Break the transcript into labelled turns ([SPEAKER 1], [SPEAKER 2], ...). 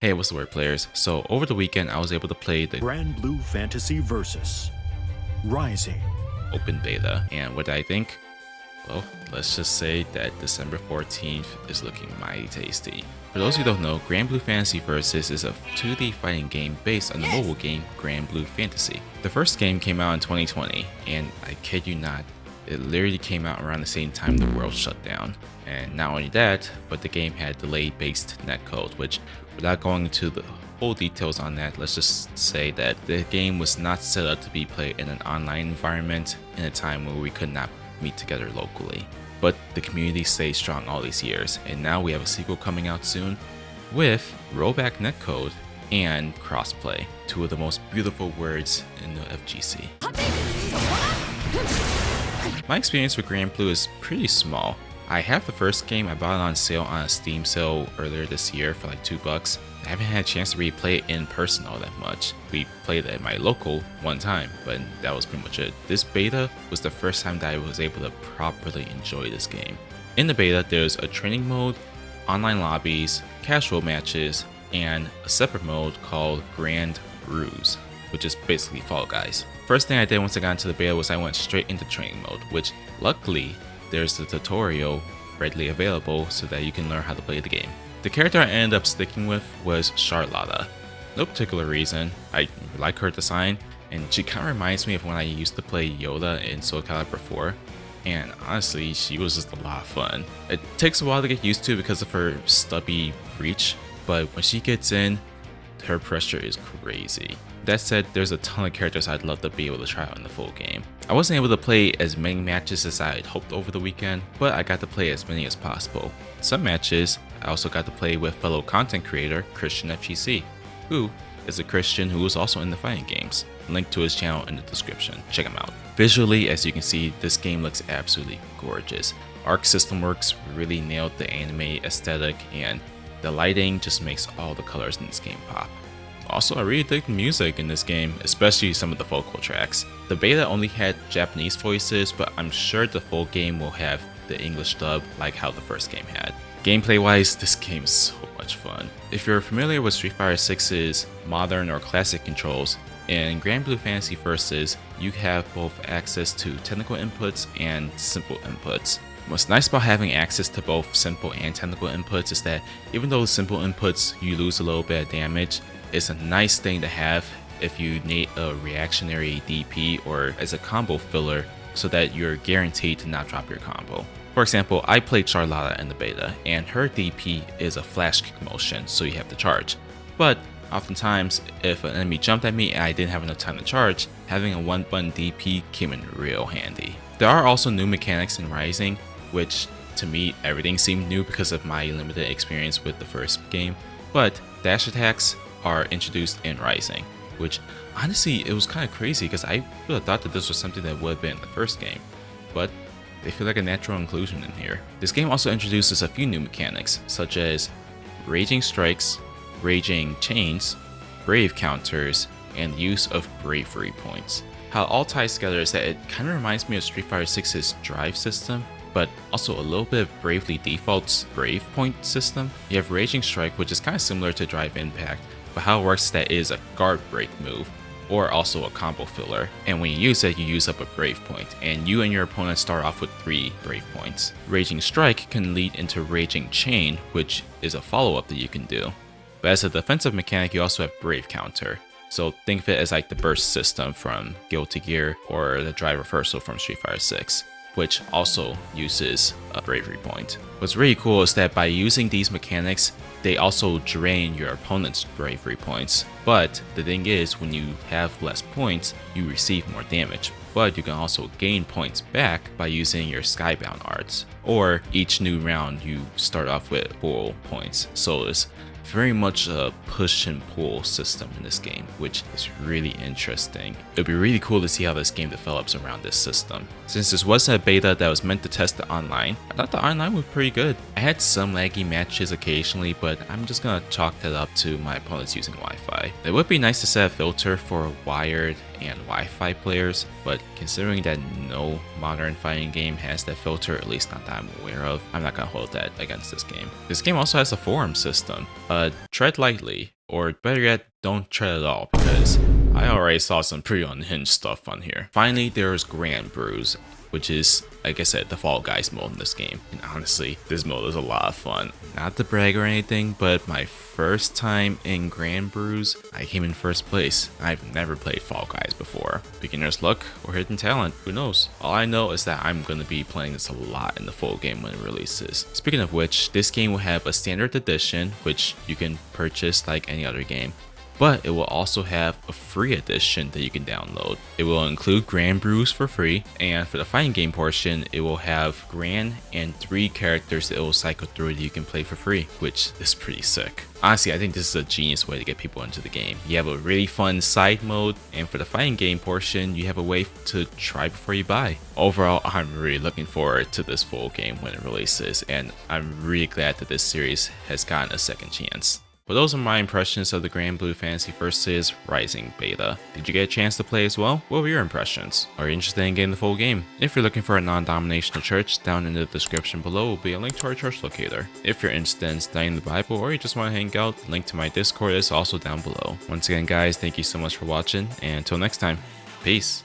[SPEAKER 1] Hey, what's the word, players? So over the weekend, I was able to play the
[SPEAKER 2] Granblue Fantasy Versus. Rising.
[SPEAKER 1] open beta, and what I think? Well, let's just say that December 14th is looking mighty tasty. For those who don't know, Granblue Fantasy Versus is a 2D fighting game based on the mobile game Granblue Fantasy. The first game came out in 2020, and I kid you not, it literally came out around the same time the world shut down. And not only that, but the game had delay-based netcode, which, without going into the whole details on that, let's just say that the game was not set up to be played in an online environment in a time where we could not meet together locally. But the community stayed strong all these years, and now we have a sequel coming out soon with rollback netcode and crossplay, two of the most beautiful words in the FGC. My experience with Granblue is pretty small. I have the first game. I bought it on sale on a Steam sale earlier this year for like $2. I haven't had a chance to really play it in person all that much. We played it at my local one time, but that was pretty much it. This beta was the first time that I was able to properly enjoy this game. In the beta, there's a training mode, online lobbies, casual matches, and a separate mode called Granblue, which is basically Fall Guys. First thing I did once I got into the beta was I went straight into training mode, which luckily there's the tutorial readily available so that you can learn how to play the game. The character I ended up sticking with was Charlotta. No particular reason, I like her design, and she kind of reminds me of when I used to play Yoda in Soul Calibur 4, and honestly, she was just a lot of fun. It takes a while to get used to because of her stubby reach, but when she gets in, her pressure is crazy. That said, there's a ton of characters I'd love to be able to try out in the full game. I wasn't able to play as many matches as I had hoped over the weekend, but I got to play as many as possible. Some matches, I also got to play with fellow content creator Christian FGC, who is a Christian who is also in the fighting games. Link to his channel in the description, check him out. Visually, as you can see, this game looks absolutely gorgeous. Arc System Works really nailed the anime aesthetic, and the lighting just makes all the colors in this game pop. Also, I really dig the music in this game, especially some of the vocal tracks. The beta only had Japanese voices, but I'm sure the full game will have the English dub like how the first game had. Gameplay wise, this game is so much fun. If you're familiar with Street Fighter 6's modern or classic controls, in Granblue Fantasy Versus, you have both access to technical inputs and simple inputs. What's nice about having access to both simple and technical inputs is that even though simple inputs you lose a little bit of damage, it's a nice thing to have if you need a reactionary DP or as a combo filler so that you're guaranteed to not drop your combo. For example, I played Charlotta in the beta, and her DP is a flash kick motion, so you have to charge. But oftentimes, if an enemy jumped at me and I didn't have enough time to charge, having a one-button DP came in real handy. There are also new mechanics in Rising, which to me everything seemed new because of my limited experience with the first game, but dash attacks are introduced in Rising, which honestly it was kind of crazy because I would have thought that this was something that would have been in the first game, but they feel like a natural inclusion in here. This game also introduces a few new mechanics such as raging strikes, raging chains, brave counters, and the use of bravery points. How it all ties together is that it kind of reminds me of Street Fighter 6's drive system, but also a little bit of Bravely Default's Brave Point system. You have Raging Strike, which is kind of similar to Drive Impact, but how it works is that it is a guard break move, or also a combo filler, and when you use it, you use up a Brave Point, and you and your opponent start off with 3 Brave Points. Raging Strike can lead into Raging Chain, which is a follow-up that you can do. But as a defensive mechanic, you also have Brave Counter. So think of it as like the burst system from Guilty Gear or the drive reversal from Street Fighter 6. Which also uses a bravery point. What's really cool is that by using these mechanics, they also drain your opponent's bravery points. But the thing is, when you have less points, you receive more damage. But you can also gain points back by using your Skybound arts. Or each new round, you start off with full points. So it's very much a push and pull system in this game, which is really interesting. It'd be really cool to see how this game develops around this system. Since this wasn't a beta that was meant to test the online, I thought the online was pretty good. I had some laggy matches occasionally, but I'm just gonna chalk that up to my opponents using Wi-Fi. It would be nice to set a filter for wired and Wi-Fi players, but considering that no modern fighting game has that filter, at least not that I'm aware of, I'm not gonna hold that against this game. This game also has a forum system. Tread lightly, or better yet, don't tread at all, because I already saw some pretty unhinged stuff on here. Finally, there's Granblue, which is, like I said, the Fall Guys mode in this game. And honestly, this mode is a lot of fun. Not to brag or anything, but my first time in Granblue, I came in first place. I've never played Fall Guys before. Beginner's luck or hidden talent, who knows? All I know is that I'm going to be playing this a lot in the full game when it releases. Speaking of which, this game will have a standard edition, which you can purchase like any other game, but it will also have a free edition that you can download. It will include Granblue for free, and for the fighting game portion, it will have Gran and 3 characters that it will cycle through that you can play for free, which is pretty sick. Honestly, I think this is a genius way to get people into the game. You have a really fun side mode, and for the fighting game portion, you have a way to try before you buy. Overall, I'm really looking forward to this full game when it releases, and I'm really glad that this series has gotten a second chance. But those are my impressions of the Granblue Fantasy Versus Rising beta. Did you get a chance to play as well? What were your impressions? Are you interested in getting the full game? If you're looking for a non-dominational church, down in the description below will be a link to our church locator. If you're interested in studying the Bible or you just want to hang out, the link to my Discord is also down below. Once again guys, thank you so much for watching, and until next time, peace.